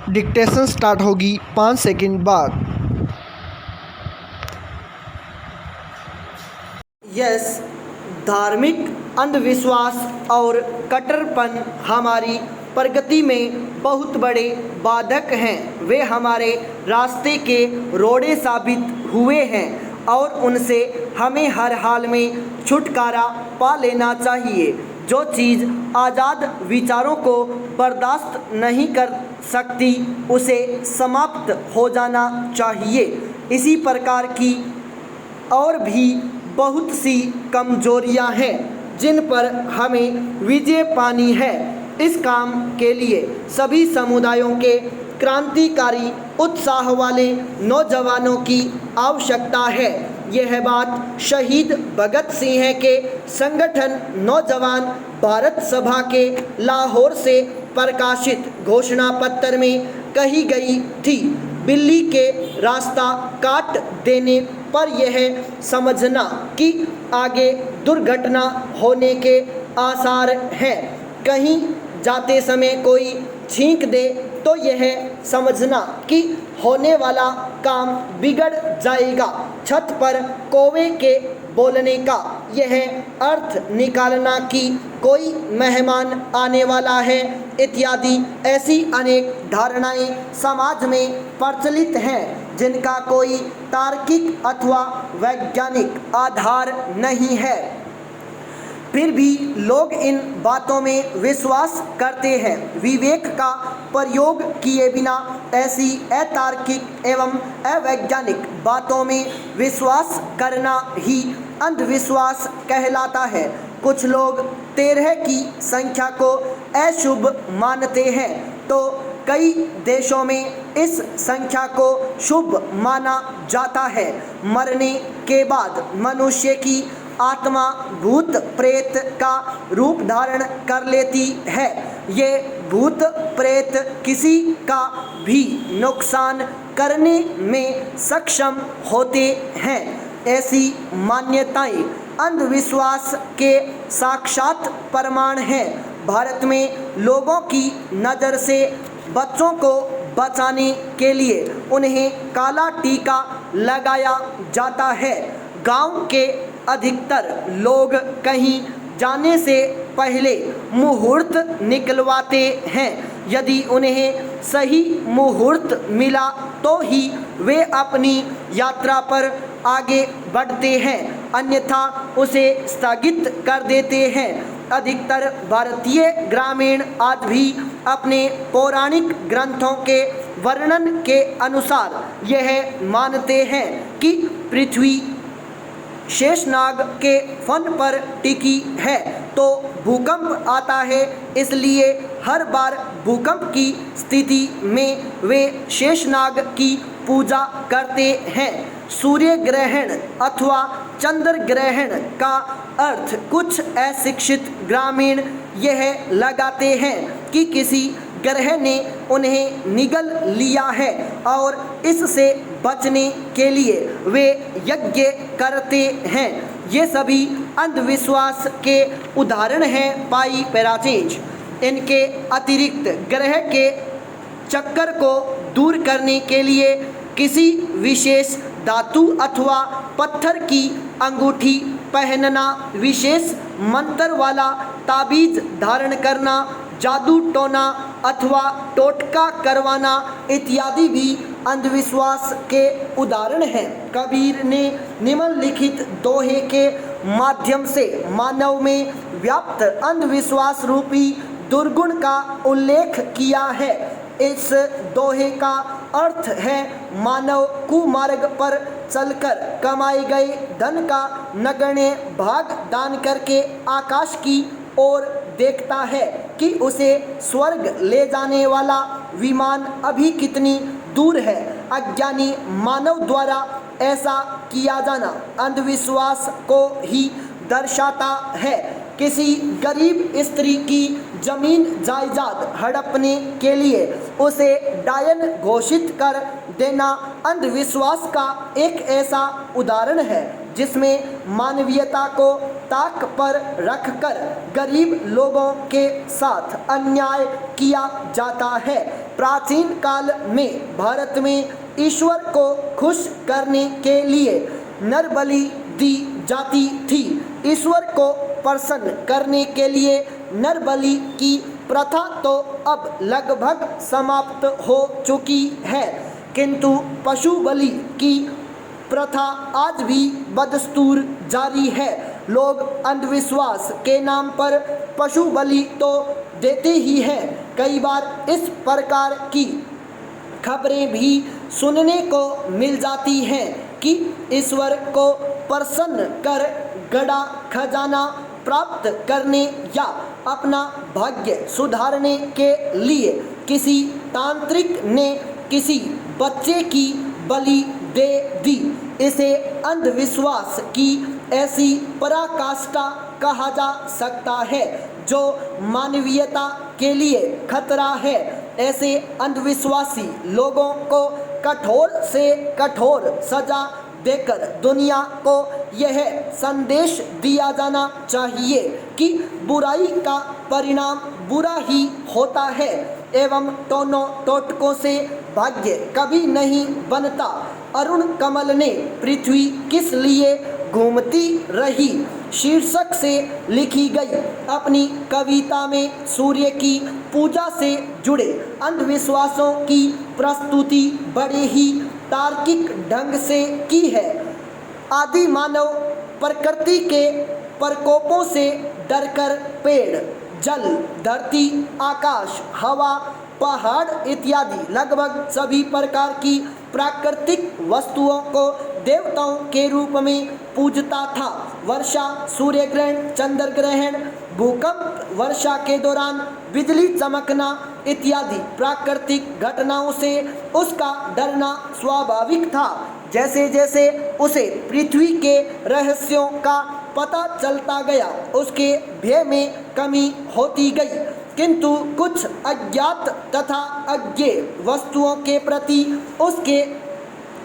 Dictation start होगी 5 second बाद। Yes, धार्मिक अंधविश्वास और कट्टरपन हमारी प्रगति में बहुत बड़े बाधक हैं। वे हमारे रास्ते के रोड़े साबित हुए हैं और उनसे हमें हर हाल में छुटकारा पा लेना चाहिए। जो चीज़ आज़ाद विचारों को बर्दाश्त नहीं कर सकती उसे समाप्त हो जाना चाहिए। इसी प्रकार की और भी बहुत सी कमजोरियां हैं जिन पर हमें विजय पानी है। इस काम के लिए सभी समुदायों के क्रांतिकारी उत्साह वाले नौजवानों की आवश्यकता है। यह बात शहीद भगत सिंह के संगठन नौजवान भारत सभा के लाहौर से प्रकाशित घोषणा पत्र में कही गई थी। बिल्ली के रास्ता काट देने पर यह समझना कि आगे दुर्घटना होने के आसार हैं। कहीं जाते समय कोई छींक दे तो यह समझना कि होने वाला काम बिगड़ जाएगा। छत पर कौवे के बोलने का यह अर्थ निकालना कि कोई मेहमान आने वाला है इत्यादि ऐसी अनेक धारणाएं समाज में प्रचलित हैं जिनका कोई तार्किक अथवा वैज्ञानिक आधार नहीं है। फिर भी लोग इन बातों में विश्वास करते हैं। विवेक का प्रयोग किए बिना ऐसी अतार्किक एवं अवैज्ञानिक बातों में विश्वास करना ही अंधविश्वास कहलाता है। कुछ लोग 13 की संख्या को अशुभ मानते हैं तो कई देशों में इस संख्या को शुभ माना जाता है। मरने के बाद मनुष्य की आत्मा भूत प्रेत का रूप धारण कर लेती है। ये भूत प्रेत किसी का भी नुकसान करने में सक्षम होते हैं। ऐसी मान्यताएं अंधविश्वास के साक्षात प्रमाण हैं। भारत में लोगों की नज़र से बच्चों को बचाने के लिए उन्हें काला टीका लगाया जाता है। गांव के अधिकतर लोग कहीं जाने से पहले मुहूर्त निकलवाते हैं। यदि उन्हें सही मुहूर्त मिला तो ही वे अपनी यात्रा पर आगे बढ़ते हैं, अन्यथा उसे स्थगित कर देते हैं। अधिकतर भारतीय ग्रामीण आज भी अपने पौराणिक ग्रंथों के वर्णन के अनुसार यह मानते हैं कि पृथ्वी शेषनाग के फन पर टिकी है तो भूकंप आता है, इसलिए हर बार भूकंप की स्थिति में वे शेषनाग की पूजा करते हैं। सूर्य ग्रहण अथवा चंद्र ग्रहण का अर्थ कुछ अशिक्षित ग्रामीण यह लगाते हैं कि किसी ग्रह ने उन्हें निगल लिया है और इससे बचने के लिए वे यज्ञ करते हैं। ये सभी अंधविश्वास के उदाहरण हैं पाई पैराचेंज। इनके अतिरिक्त ग्रह के चक्कर को दूर करने के लिए किसी विशेष धातु अथवा पत्थर की अंगूठी पहनना, विशेष मंत्र वाला ताबीज धारण करना, जादू टोना अथवा टोटका करवाना इत्यादि भी अंधविश्वास के उदाहरण हैं। कबीर ने निम्नलिखित दोहे के माध्यम से मानव में व्याप्त अंधविश्वास रूपी दुर्गुण का उल्लेख किया है। इस दोहे का अर्थ है मानव कुमार्ग पर चलकर कमाए गए धन का नगण्य भाग दान करके आकाश की ओर देखता है कि उसे स्वर्ग ले जाने वाला विमान अभी कितनी दूर है। अज्ञानी मानव द्वारा ऐसा किया जाना अंधविश्वास को ही दर्शाता है। किसी गरीब स्त्री की जमीन जायदाद हड़पने के लिए उसे डायन घोषित कर देना अंधविश्वास का एक ऐसा उदाहरण है जिसमें मानवीयता को ताक पर रखकर गरीब लोगों के साथ अन्याय किया जाता है। प्राचीन काल में भारत में ईश्वर को खुश करने के लिए नर बलि दी जाती थी। ईश्वर को प्रसन्न करने के लिए नर बलि की प्रथा तो अब लगभग समाप्त हो चुकी है, किंतु पशु बलि की प्रथा आज भी बदस्तूर जारी है। लोग अंधविश्वास के नाम पर पशु बलि तो देते ही हैं। कई बार इस प्रकार की खबरें भी सुनने को मिल जाती हैं कि ईश्वर को प्रसन्न कर गड़ा खजाना प्राप्त करने या अपना भाग्य सुधारने के लिए किसी तांत्रिक ने किसी बच्चे की बलि दे दी। इसे अंधविश्वास की ऐसी पराकाष्ठा कहा जा सकता है जो मानवीयता के लिए खतरा है। ऐसे अंधविश्वासी लोगों को कठोर से कठोर सजा देकर दुनिया को यह संदेश दिया जाना चाहिए कि बुराई का परिणाम बुरा ही होता है एवं टोनों टोटकों से भाग्य कभी नहीं बनता। अरुण कमल ने पृथ्वी किस लिए घूमती रही शीर्षक से लिखी गई अपनी कविता में सूर्य की पूजा से जुड़े अंधविश्वासों की प्रस्तुति बड़े ही तार्किक ढंग से की है। आदि मानव प्रकृति के प्रकोपों से डरकर पेड़, जल, धरती, आकाश, हवा, पहाड़ इत्यादि लगभग सभी प्रकार की प्राकृतिक वस्तुओं को देवताओं के रूप में पूजता था। वर्षा, सूर्य ग्रहण, चंद्र ग्रहण, भूकंप, वर्षा के दौरान बिजली चमकना इत्यादि प्राकृतिक घटनाओं से उसका डरना स्वाभाविक था। जैसे जैसे उसे पृथ्वी के रहस्यों का पता चलता गया उसके भय में कमी होती गई, किंतु कुछ अज्ञात तथा अज्ञेय वस्तुओं के प्रति उसके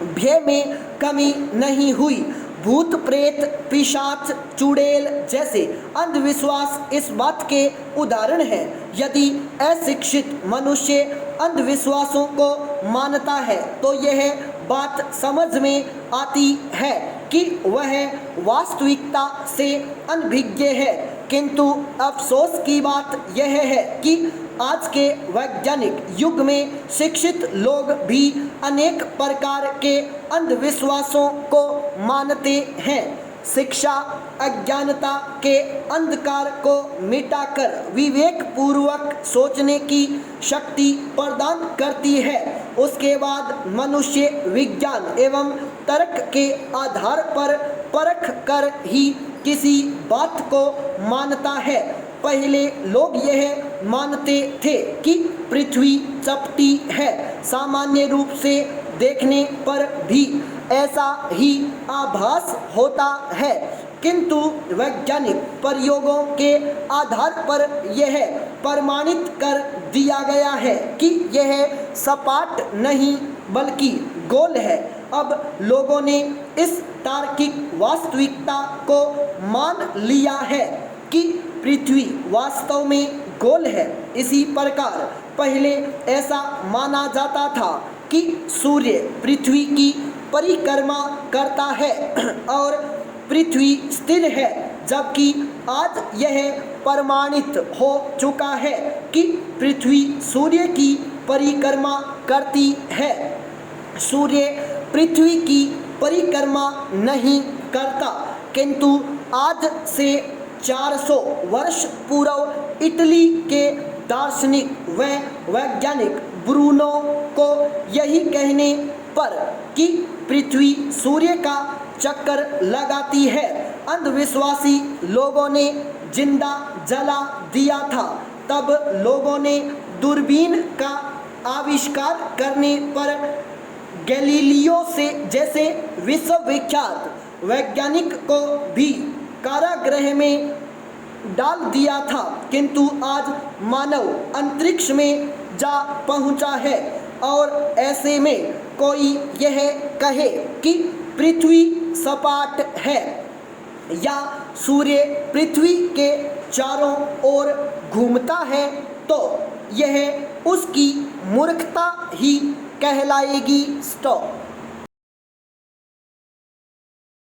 भय में कमी नहीं हुई। भूत प्रेत, पिशाच, चुड़ैल जैसे अंधविश्वास इस बात के उदाहरण हैं। यदि अशिक्षित मनुष्य अंधविश्वासों को मानता है तो यह बात समझ में आती है कि वह वास्तविकता से अनभिज्ञ है, किंतु अफसोस की बात यह है कि आज के वैज्ञानिक युग में शिक्षित लोग भी अनेक प्रकार के अंधविश्वासों को मानते हैं। शिक्षा अज्ञानता के अंधकार को मिटाकर विवेक पूर्वक सोचने की शक्ति प्रदान करती है। उसके बाद मनुष्य विज्ञान एवं तर्क के आधार पर परख कर ही किसी बात को मानता है। पहले लोग यह मानते थे कि पृथ्वी चपटी है। सामान्य रूप से देखने पर भी ऐसा ही आभास होता है, किंतु वैज्ञानिक प्रयोगों के आधार पर यह प्रमाणित कर दिया गया है कि यह सपाट नहीं बल्कि गोल है। अब लोगों ने इस तार्किक वास्तविकता को मान लिया है कि पृथ्वी वास्तव में गोल है। इसी प्रकार पहले ऐसा माना जाता था कि सूर्य पृथ्वी की परिक्रमा करता है और पृथ्वी स्थिर है, जबकि आज यह प्रमाणित हो चुका है कि पृथ्वी सूर्य की परिक्रमा करती है। सूर्य पृथ्वी की परिक्रमा नहीं करता, किंतु आज से 400 वर्ष पूर्व इटली के दार्शनिक व वैज्ञानिक ब्रूनो को यही कहने पर कि पृथ्वी सूर्य का चक्कर लगाती है अंधविश्वासी लोगों ने जिंदा जला दिया था। तब लोगों ने दूरबीन का आविष्कार करने पर गैलीलियो से जैसे विश्वविख्यात वैज्ञानिक को भी कारागृह में डाल दिया था, किंतु आज मानव अंतरिक्ष में जा पहुंचा है और ऐसे में कोई यह कहे कि पृथ्वी सपाट है या सूर्य पृथ्वी के चारों ओर घूमता है तो यह उसकी मूर्खता ही कहलाएगी। स्टॉप।